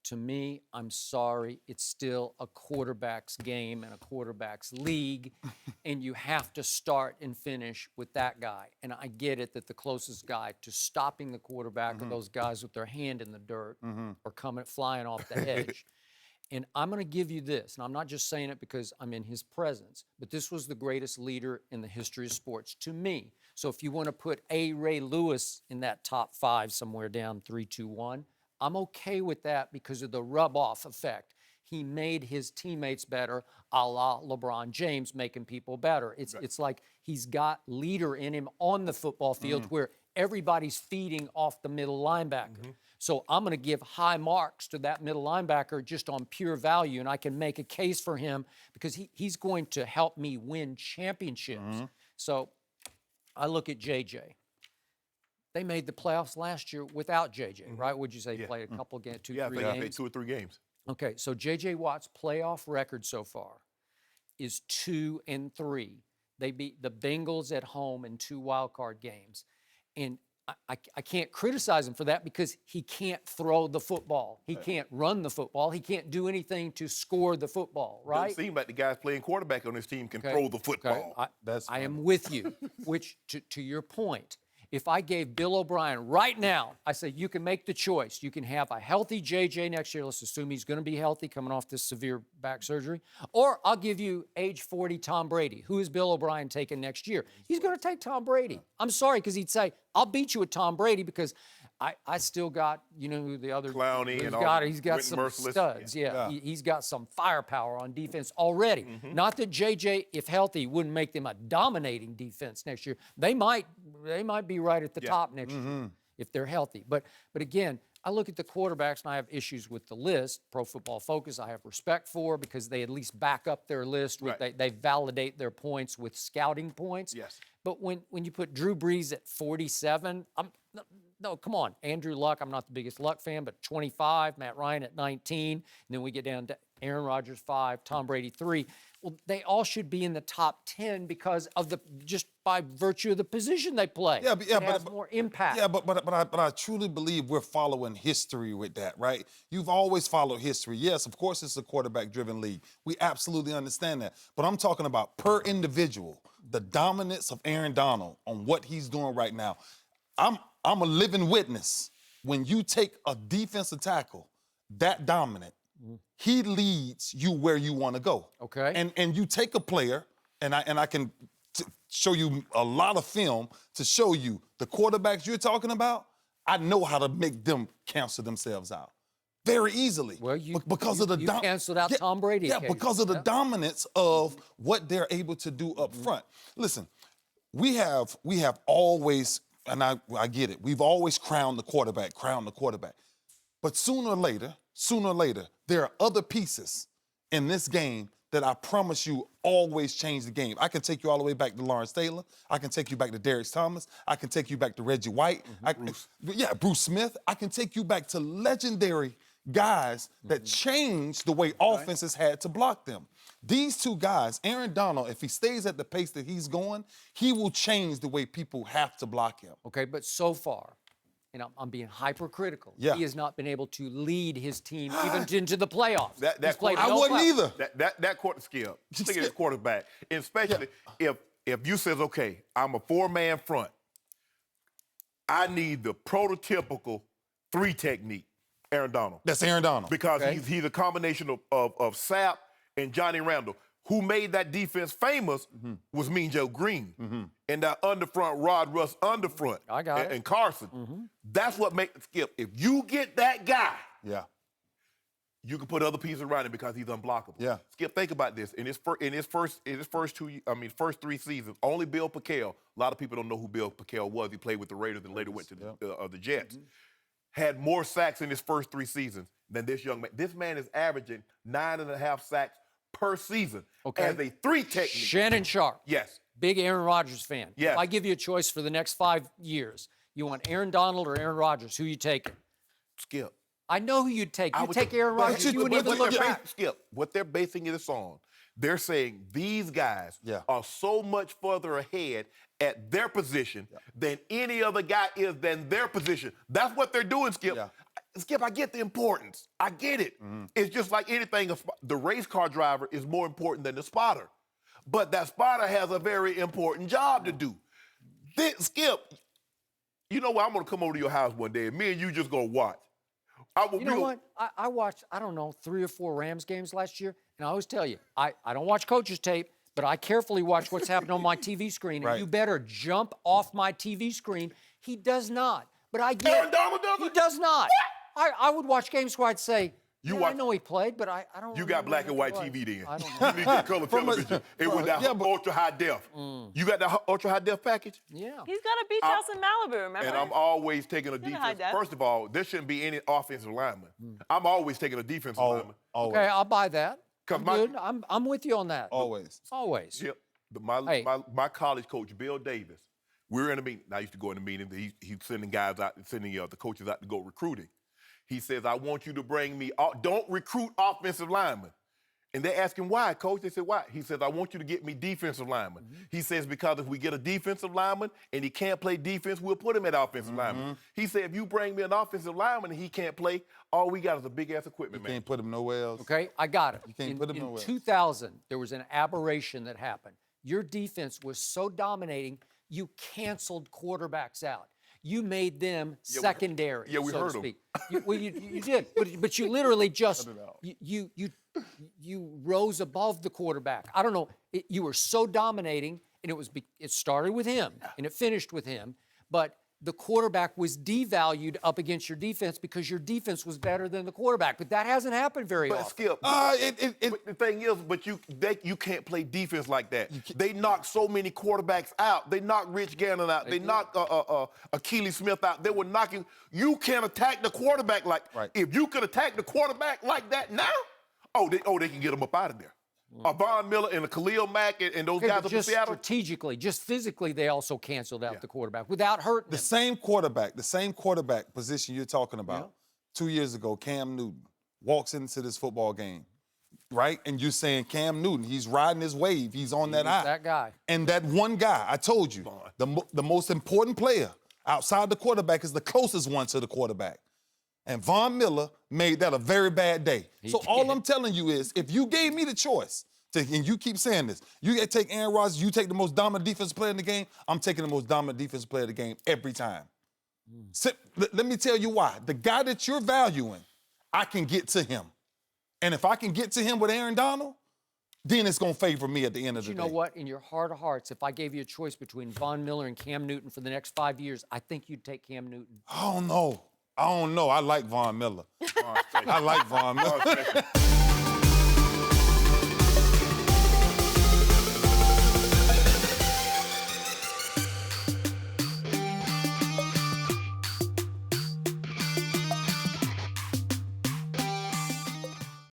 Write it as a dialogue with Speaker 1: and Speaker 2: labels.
Speaker 1: to me, I'm sorry, it's still a quarterback's game and a quarterback's league, and you have to start and finish with that guy. And I get it that the closest guy to stopping the quarterback are those guys with their hand in the dirt or flying off the edge. And I'm going to give you this, and I'm not just saying it because I'm in his presence, but this was the greatest leader in the history of sports to me. So if you want to put A. Ray Lewis in that top 5 somewhere down 3, 2, 1, I'm okay with that because of the rub-off effect. He made his teammates better, a la LeBron James making people better. It's like he's got leader in him on the football field where everybody's feeding off the middle linebacker. So I'm going to give high marks to that middle linebacker just on pure value, and I can make a case for him because he's going to help me win championships. So I look at JJ. They made the playoffs last year without JJ, right? Would you say he played a couple games, 2, 3 games?
Speaker 2: Yeah, 2 or 3 games.
Speaker 1: Okay, so J.J. Watt's playoff record so far is 2-3. They beat the Bengals at home in 2 wild-card games. And I can't criticize him for that because he can't throw the football. He can't run the football. He can't do anything to score the football, right?
Speaker 2: Doesn't seem like the guys playing quarterback on this team can throw the football.
Speaker 1: I am with you, which, to your point, if I gave Bill O'Brien right now, I say you can make the choice. You can have a healthy JJ next year. Let's assume he's going to be healthy coming off this severe back surgery. Or I'll give you age 40 Tom Brady. Who is Bill O'Brien taking next year? He's going to take Tom Brady. I'm sorry, because he'd say, I'll beat you with Tom Brady because I still got, you know, who the other
Speaker 2: Clowney and
Speaker 1: all.
Speaker 2: He's
Speaker 1: got some
Speaker 2: merciless.
Speaker 1: studs. Yeah. He's got some firepower on defense already. Not that JJ, if healthy, wouldn't make them a dominating defense next year. They might be right at the top next year if they're healthy. But again, I look at the quarterbacks and I have issues with the list. Pro Football Focus I have respect for because they at least back up their list. They validate their points with scouting points.
Speaker 2: Yes.
Speaker 1: But when you put Drew Brees at 47, no, come on. Andrew Luck, I'm not the biggest Luck fan, but 25, Matt Ryan at 19, and then we get down to Aaron Rodgers 5, Tom Brady 3. Well, they all should be in the top 10 because of just by virtue of the position they play.
Speaker 3: But
Speaker 1: it has more impact.
Speaker 3: Yeah, but I truly believe we're following history with that, right? You've always followed history. Yes, of course it's a quarterback-driven league. We absolutely understand that. But I'm talking about per individual, the dominance of Aaron Donald on what he's doing right now. I'm a living witness. When you take a defensive that dominant, he leads you where you want to go.
Speaker 1: Okay.
Speaker 3: And you take a player, and I can show you a lot of film to show you the quarterbacks you're talking about. I know how to make them cancel themselves out very easily.
Speaker 1: Well, you canceled out Tom Brady.
Speaker 3: Yeah, because of the dominance of what they're able to do up front. Listen, we have always, and I get it, we've always crowned the quarterback. But sooner or later, there are other pieces in this game that I promise you always change the game. I can take you all the way back to Lawrence Taylor. I can take you back to Derek Thomas. I can take you back to Reggie White. Bruce Smith. I can take you back to legendary guys that changed the way offenses had to block them. These two guys, Aaron Donald, if he stays at the pace that he's going, he will change the way people have to block him.
Speaker 1: Okay, but so far, and I'm being hypercritical, he has not been able to lead his team even into the playoffs.
Speaker 3: I wouldn't either.
Speaker 2: That Skip, think of this quarterback, and especially if you says, okay, I'm a 4-man front, I need the prototypical 3 technique, Aaron Donald.
Speaker 3: That's Aaron Donald.
Speaker 2: Because he's a combination of Sapp and Johnny Randall. Who made that defense famous was Mean Joe Green. And that underfront, Rod Russ underfront.
Speaker 1: I got it.
Speaker 2: And Carson. That's what makes Skip. If you get that guy, you can put other pieces around him because he's unblockable.
Speaker 3: Yeah.
Speaker 2: Skip, think about this. In his first 3 seasons, only Bill Packel, a lot of people don't know who Bill Packel was. He played with the Raiders and later went to the Jets. Had more sacks in his first 3 seasons than this young man. This man is averaging 9.5 sacks per season as a 3 technique.
Speaker 1: Shannon Sharpe.
Speaker 2: Yes.
Speaker 1: Big Aaron Rodgers fan.
Speaker 2: Yes.
Speaker 1: If I give you a choice for the next 5 years, you want Aaron Donald or Aaron Rodgers, who you taking?
Speaker 2: Skip.
Speaker 1: I know who you'd take. You'd take Aaron Rodgers. You wouldn't even look back.
Speaker 2: Skip, what they're basing this on, they're saying these guys are so much further ahead at their position than any other guy is than their position. That's what they're doing, Skip. Skip, I get the importance. I get it. It's just like anything. The race car driver is more important than the spotter. But that spotter has a very important job to do. Skip, you know what? I'm going to come over to your house one day, and me and you just going to watch.
Speaker 1: You know what? I watched, I don't know, 3 or 4 Rams games last year, and I always tell you, I don't watch coaches' tape, but I carefully watch what's happening on my TV screen, and you better jump off my TV screen. He does not. But I get
Speaker 2: Aaron Donald doesn't?
Speaker 1: He does not. I would watch games where I'd say, I know he played, but I don't
Speaker 2: You got
Speaker 1: remember
Speaker 2: black and white
Speaker 1: what it
Speaker 2: TV then.
Speaker 1: was. I don't know.
Speaker 2: You need to get color television. It was that ultra high def. You got the ultra high def package?
Speaker 1: Yeah.
Speaker 4: He's got a beach house in Malibu, remember?
Speaker 2: And I'm always taking a
Speaker 4: He's got a high
Speaker 2: defense.
Speaker 4: def.
Speaker 2: First of all, there shouldn't be any offensive lineman. I'm always taking a defensive lineman.
Speaker 3: Always.
Speaker 1: Okay, I'll buy that.
Speaker 2: 'Cause
Speaker 1: I'm
Speaker 2: my-
Speaker 1: good. I'm with you on that.
Speaker 3: Always.
Speaker 1: Always.
Speaker 2: Yep.
Speaker 1: Hey.
Speaker 2: My college coach, Bill Davis, we were in a meeting. I used to go in the meeting. He's sending guys out, sending the coaches out to go recruiting. He says, I want you to bring me, don't recruit offensive linemen. And they ask him, why, coach? They said, why? He says, I want you to get me defensive linemen. He says, because if we get a defensive lineman and he can't play defense, we'll put him at offensive lineman. He said, if you bring me an offensive lineman and he can't play, all we got is a big-ass equipment, man.
Speaker 3: Can't put him nowhere else.
Speaker 1: Okay, I got it.
Speaker 3: You can't put him
Speaker 1: in
Speaker 3: nowhere.
Speaker 1: 2000, there was an aberration that happened. Your defense was so dominating, you canceled quarterbacks out. You made them secondary,
Speaker 2: we
Speaker 1: so
Speaker 2: heard
Speaker 1: to
Speaker 2: 'em.
Speaker 1: speak. You did, but you literally just you rose above the quarterback. I don't know. You were so dominating, and it started with him, and it finished with him. But the quarterback was devalued up against your defense because your defense was better than the quarterback. But that hasn't happened very
Speaker 2: But
Speaker 1: often.
Speaker 2: Skip, but the thing is, you can't play defense like that. They knock so many quarterbacks out. They knocked Rich Gannon out. They knocked Achilles Smith out. They were knocking. You can't attack the quarterback like.
Speaker 3: Right.
Speaker 2: If you could attack the quarterback like that now, they can get him up out of there. Von Miller and Khalil Mack and those
Speaker 1: Okay,
Speaker 2: guys
Speaker 1: but
Speaker 2: up in
Speaker 1: just
Speaker 2: Seattle.
Speaker 1: strategically, just physically, they also canceled out the quarterback without hurting
Speaker 3: The
Speaker 1: him.
Speaker 3: same quarterback position you're talking about, 2 years ago, Cam Newton walks into this football game, right? And you're saying Cam Newton, he's riding his wave, he's on that eye.
Speaker 1: That guy.
Speaker 3: And that one guy, I told you, the most important player outside the quarterback is the closest one to the quarterback. And Von Miller made that a very bad day. So all I'm telling you is, if you gave me the choice, and you keep saying this, you take Aaron Rodgers, you take the most dominant defensive player in the game, I'm taking the most dominant defensive player of the game every time. Let me tell you why. The guy that you're valuing, I can get to him. And if I can get to him with Aaron Donald, then it's going to favor me at the end of the day.
Speaker 1: You know what? In your heart of hearts, if I gave you a choice between Von Miller and Cam Newton for the next 5 years, I think you'd take Cam Newton.
Speaker 3: I don't know. I like Von Miller. I like Von Miller.